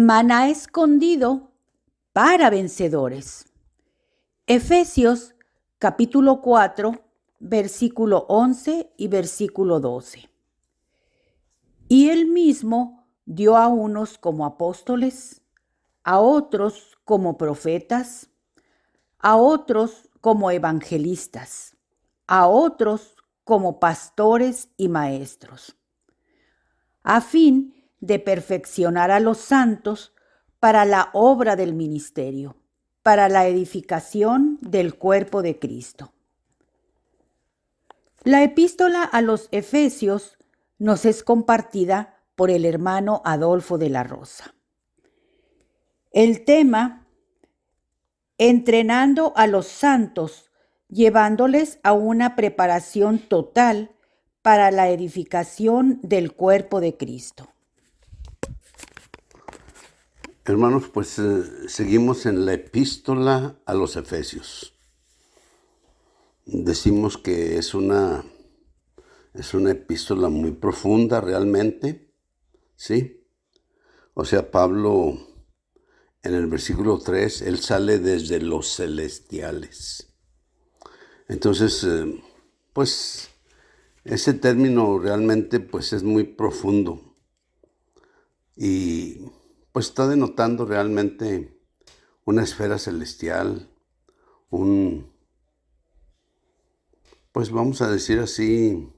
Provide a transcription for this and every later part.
Maná escondido para vencedores. Efesios capítulo 4, versículo 11 y versículo 12. Y él mismo dio a unos como apóstoles, a otros como profetas, a otros como evangelistas, a otros como pastores y maestros, a fin de perfeccionar a los santos para la obra del ministerio, para la edificación del cuerpo de Cristo. La epístola a los Efesios nos es compartida por el hermano Adolfo de la Rosa. El tema: entrenando a los santos, llevándoles a una preparación total para la edificación del cuerpo de Cristo. Hermanos, pues seguimos en la epístola a los Efesios. Decimos que es una epístola muy profunda realmente, ¿sí? O sea, Pablo en el versículo 3, él sale desde los celestiales. Entonces, pues ese término realmente pues es muy profundo y pues está denotando realmente una esfera celestial, pues vamos a decir así,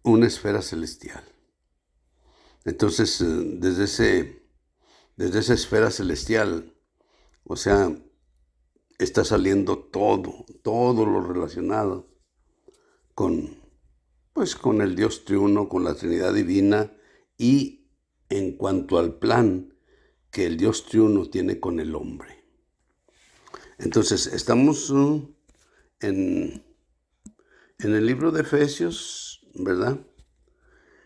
una esfera celestial. Entonces, desde esa esfera celestial, o sea, está saliendo todo lo relacionado con el Dios triuno, con la Trinidad divina y en cuanto al plan que el Dios triuno tiene con el hombre. Entonces, estamos en el libro de Efesios, ¿verdad?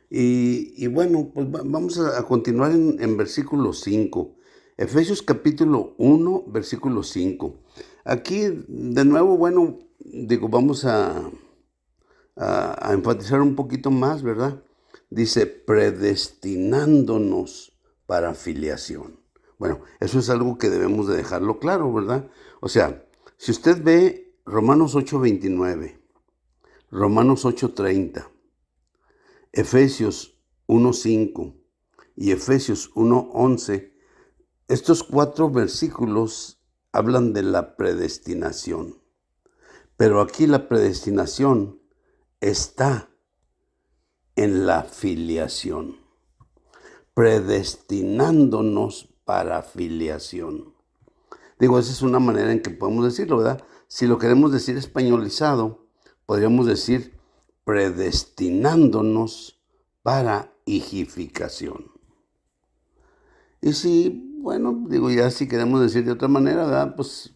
Y bueno, pues vamos a continuar en versículo 5. Efesios capítulo 1, versículo 5. Aquí, de nuevo, bueno, vamos a enfatizar un poquito más, ¿verdad? Dice, predestinándonos para filiación. Bueno, eso es algo que debemos de dejarlo claro, ¿verdad? O sea, si usted ve Romanos 8:29, Romanos 8:30, Efesios 1:5 y Efesios 1:11, estos 4 versículos hablan de la predestinación. Pero aquí la predestinación está en la filiación, predestinándonos para filiación. Esa es una manera en que podemos decirlo, ¿verdad? Si lo queremos decir españolizado, podríamos decir predestinándonos para hijificación. Y si, bueno, ya si queremos decir de otra manera, ¿verdad? Pues,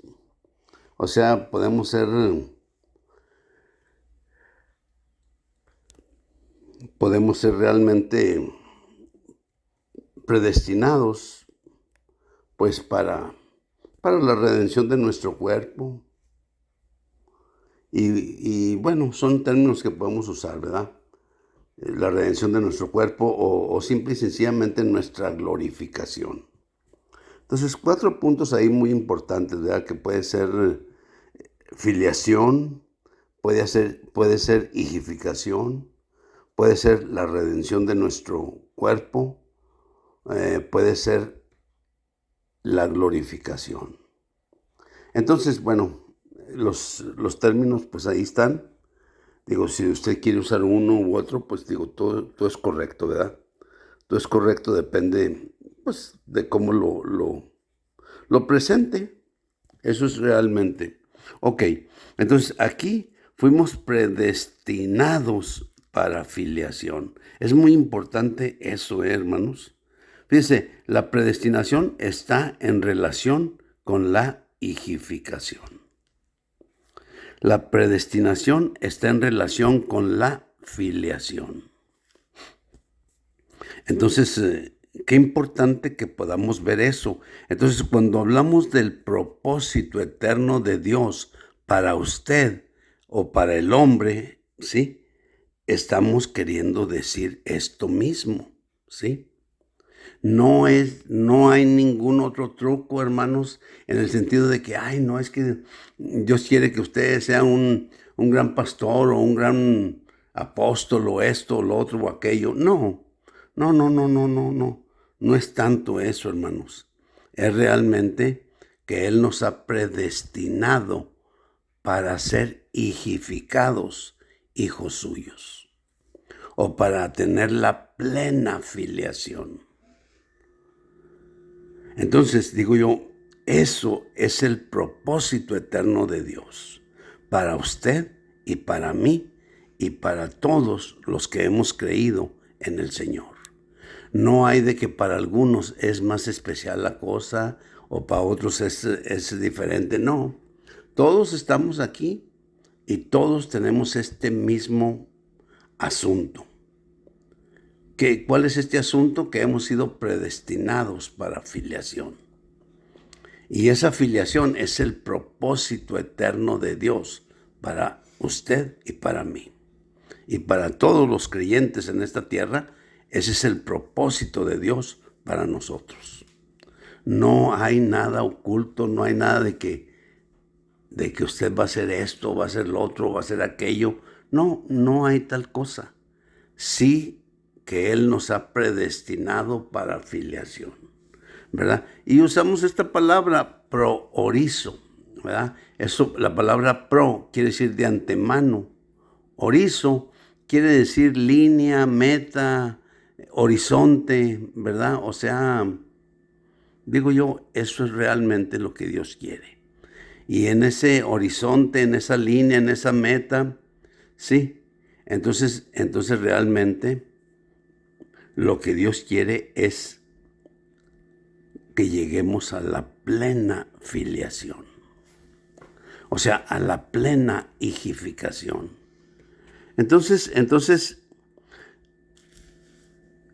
o sea, podemos ser realmente predestinados, pues, para la redención de nuestro cuerpo. Y bueno, son términos que podemos usar, ¿verdad? La redención de nuestro cuerpo o simple y sencillamente nuestra glorificación. Entonces, 4 puntos ahí muy importantes, ¿verdad? Que puede ser filiación, puede ser hijificación, puede ser la redención de nuestro cuerpo, puede ser la glorificación. Entonces, bueno, los términos pues ahí están. Si usted quiere usar uno u otro, pues todo es correcto, ¿verdad? Todo es correcto, depende pues de cómo lo presente. Eso es realmente. Ok, entonces aquí fuimos predestinados para filiación. Es muy importante eso, hermanos. Fíjense, la predestinación está en relación con la hijificación. La predestinación está en relación con la filiación. Entonces, qué importante que podamos ver eso. Entonces, cuando hablamos del propósito eterno de Dios para usted o para el hombre, ¿sí? Estamos queriendo decir esto mismo, ¿sí? No hay ningún otro truco, hermanos, en el sentido de que, ay, no, es que Dios quiere que usted sea un gran pastor o un gran apóstol o esto o lo otro o aquello. No, no, no, no, no, no, no. No es tanto eso, hermanos. Es realmente que Él nos ha predestinado para ser hijificados hijos suyos o para tener la plena filiación. Entonces, digo yo, eso es el propósito eterno de Dios para usted y para mí y para todos los que hemos creído en el Señor. No hay de que para algunos es más especial la cosa o para otros es diferente. No, todos estamos aquí y todos tenemos este mismo asunto. ¿Cuál es este asunto? Que hemos sido predestinados para filiación. Y esa filiación es el propósito eterno de Dios para usted y para mí. Y para todos los creyentes en esta tierra, ese es el propósito de Dios para nosotros. No hay nada oculto, no hay nada de que usted va a hacer esto, va a hacer lo otro, va a hacer aquello. No, no hay tal cosa. Sí que Él nos ha predestinado para filiación, ¿verdad? Y usamos esta palabra proorizo, ¿verdad? Eso, la palabra pro quiere decir de antemano. Orizo quiere decir línea, meta, horizonte, ¿verdad? O sea, digo yo, eso es realmente lo que Dios quiere. Y en ese horizonte, en esa línea, en esa meta, sí. Entonces realmente lo que Dios quiere es que lleguemos a la plena filiación. O sea, a la plena hijificación. Entonces,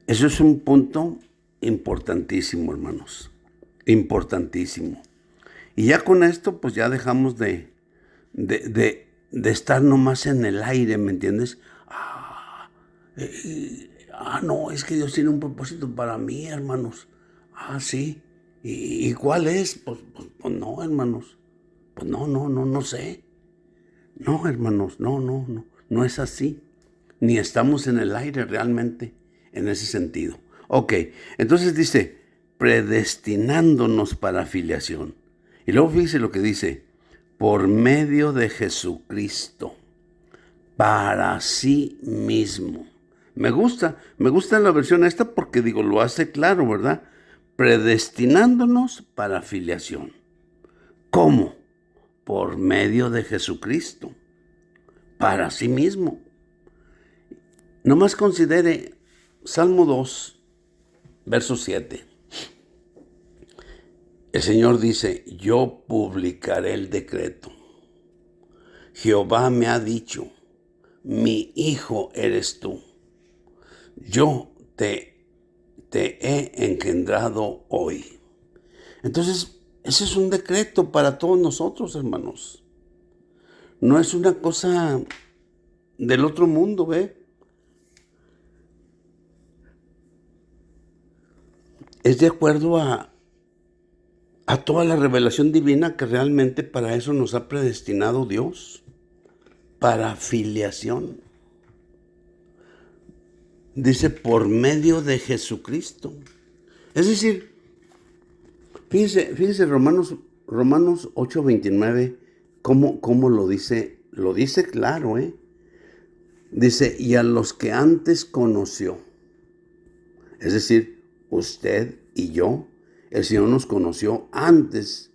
eso es un punto importantísimo, hermanos. Importantísimo. Y ya con esto, pues ya dejamos de estar nomás en el aire, ¿me entiendes? No, es que Dios tiene un propósito para mí, hermanos. Sí. ¿Y cuál es? Pues no, hermanos. Pues no sé. No, hermanos, no es así. Ni estamos en el aire realmente en ese sentido. Ok, entonces dice, predestinándonos para filiación. Y luego fíjese lo que dice, por medio de Jesucristo, para sí mismo. Me gusta la versión esta porque digo, lo hace claro, ¿verdad? Predestinándonos para filiación. ¿Cómo? Por medio de Jesucristo, para sí mismo. Nomás considere Salmo 2, verso 7. El Señor dice, yo publicaré el decreto. Jehová me ha dicho, mi hijo eres tú. Yo te he engendrado hoy. Entonces, ese es un decreto para todos nosotros, hermanos. No es una cosa del otro mundo, ¿ve? Es de acuerdo a toda la revelación divina que realmente para eso nos ha predestinado Dios, para filiación. Dice, por medio de Jesucristo. Es decir, fíjense Romanos 8:29, cómo lo dice. Lo dice claro, ¿eh? Dice, y a los que antes conoció, es decir, usted y yo, el Señor nos conoció antes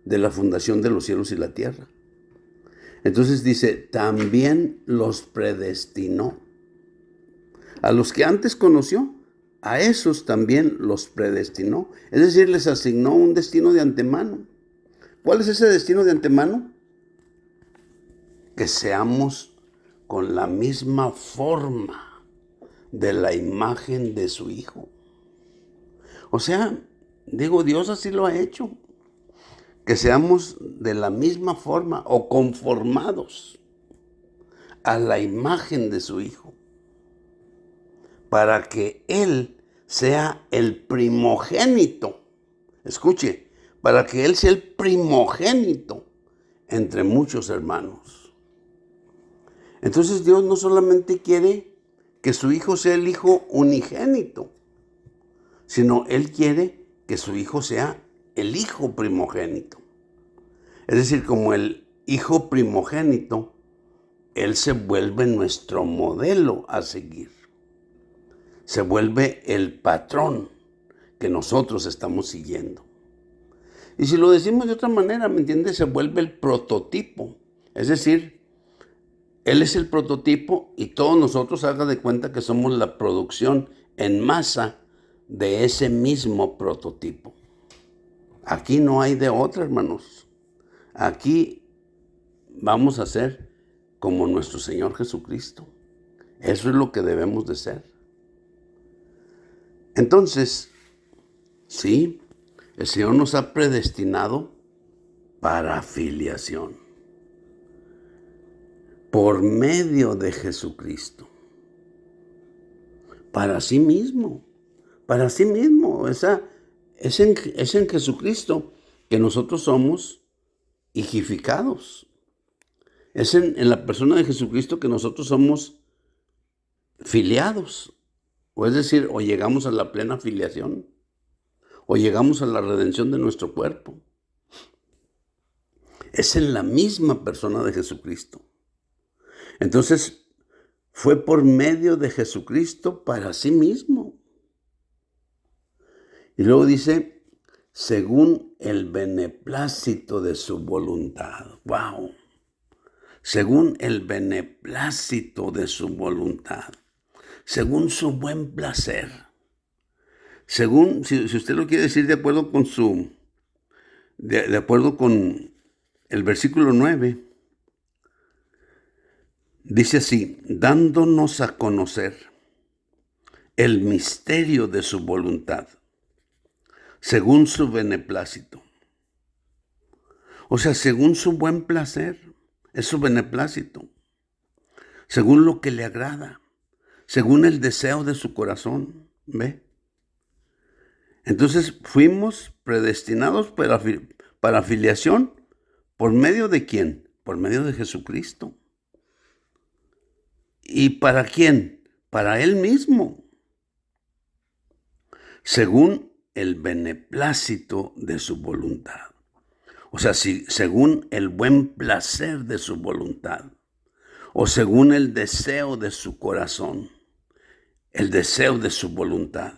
de la fundación de los cielos y la tierra. Entonces dice, también los predestinó. A los que antes conoció, a esos también los predestinó. Es decir, les asignó un destino de antemano. ¿Cuál es ese destino de antemano? Que seamos con la misma forma de la imagen de su Hijo. O sea, digo, Dios así lo ha hecho. Que seamos de la misma forma o conformados a la imagen de su Hijo, para que Él sea el primogénito. Escuche, para que Él sea el primogénito entre muchos hermanos. Entonces Dios no solamente quiere que su hijo sea el hijo unigénito, sino Él quiere que su hijo sea el hijo primogénito. Es decir, como el hijo primogénito, Él se vuelve nuestro modelo a seguir. Se vuelve el patrón que nosotros estamos siguiendo. Y si lo decimos de otra manera, ¿me entiendes? Se vuelve el prototipo. Es decir, Él es el prototipo y todos nosotros haga de cuenta que somos la producción en masa de ese mismo prototipo. Aquí no hay de otra, hermanos. Aquí vamos a ser como nuestro Señor Jesucristo. Eso es lo que debemos de ser. Entonces, sí, el Señor nos ha predestinado para filiación por medio de Jesucristo. Para sí mismo. Para sí mismo. Es en Jesucristo que nosotros somos hijificados. Es en la persona de Jesucristo que nosotros somos filiados. O es decir, o llegamos a la plena filiación, o llegamos a la redención de nuestro cuerpo. Es en la misma persona de Jesucristo. Entonces, fue por medio de Jesucristo para sí mismo. Y luego dice, según el beneplácito de su voluntad. ¡Wow! Según el beneplácito de su voluntad. Según su buen placer. Según, si usted lo quiere decir de acuerdo con de acuerdo con el versículo 9, dice así, dándonos a conocer el misterio de su voluntad, según su beneplácito. O sea, según su buen placer, es su beneplácito, según lo que le agrada, según el deseo de su corazón, ¿ve? Entonces fuimos predestinados para filiación, ¿por medio de quién? Por medio de Jesucristo. ¿Y para quién? Para Él mismo, según el beneplácito de su voluntad. O sea, según el buen placer de su voluntad, o según el deseo de su corazón, el deseo de su voluntad.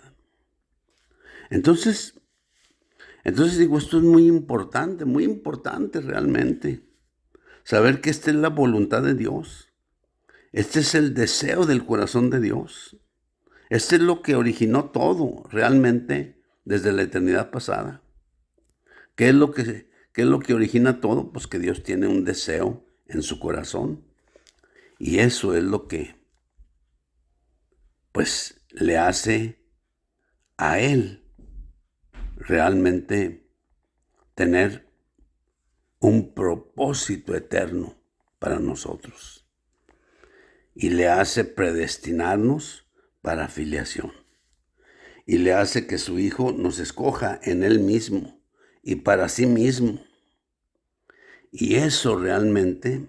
Entonces digo, esto es muy importante realmente. Saber que esta es la voluntad de Dios. Este es el deseo del corazón de Dios. Este es lo que originó todo realmente desde la eternidad pasada. ¿Qué es lo que origina todo? Pues que Dios tiene un deseo en su corazón. Y eso es lo que, pues, le hace a Él realmente tener un propósito eterno para nosotros. Y le hace predestinarnos para filiación. Y le hace que su Hijo nos escoja en Él mismo y para sí mismo. Y eso realmente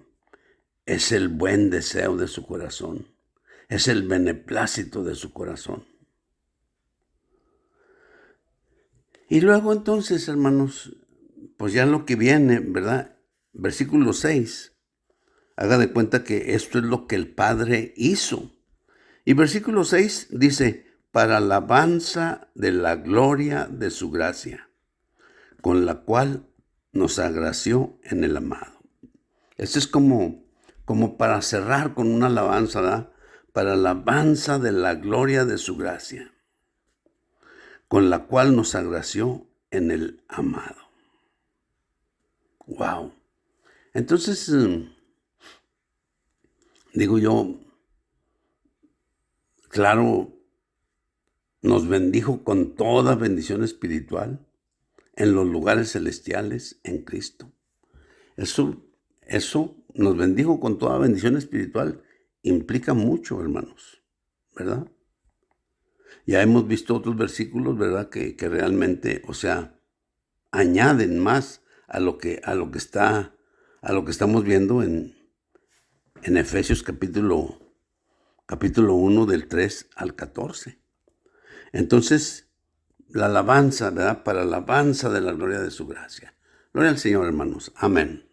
es el buen deseo de su corazón. Es el beneplácito de su corazón. Y luego entonces, hermanos, pues ya lo que viene, ¿verdad? Versículo 6. Haga de cuenta que esto es lo que el Padre hizo. Y versículo 6 dice, para alabanza de la gloria de su gracia, con la cual nos agració en el amado. Esto es como para cerrar con una alabanza, ¿verdad? Para alabanza de la gloria de su gracia, con la cual nos agració en el amado. Wow. Entonces, digo yo, claro, nos bendijo con toda bendición espiritual en los lugares celestiales en Cristo. Eso nos bendijo con toda bendición espiritual implica mucho, hermanos, ¿verdad? Ya hemos visto otros versículos, ¿verdad? Que realmente, o sea, añaden más a lo que estamos viendo en Efesios capítulo 1 del 3 al 14. Entonces, la alabanza, ¿verdad? Para la alabanza de la gloria de su gracia. Gloria al Señor, hermanos. Amén.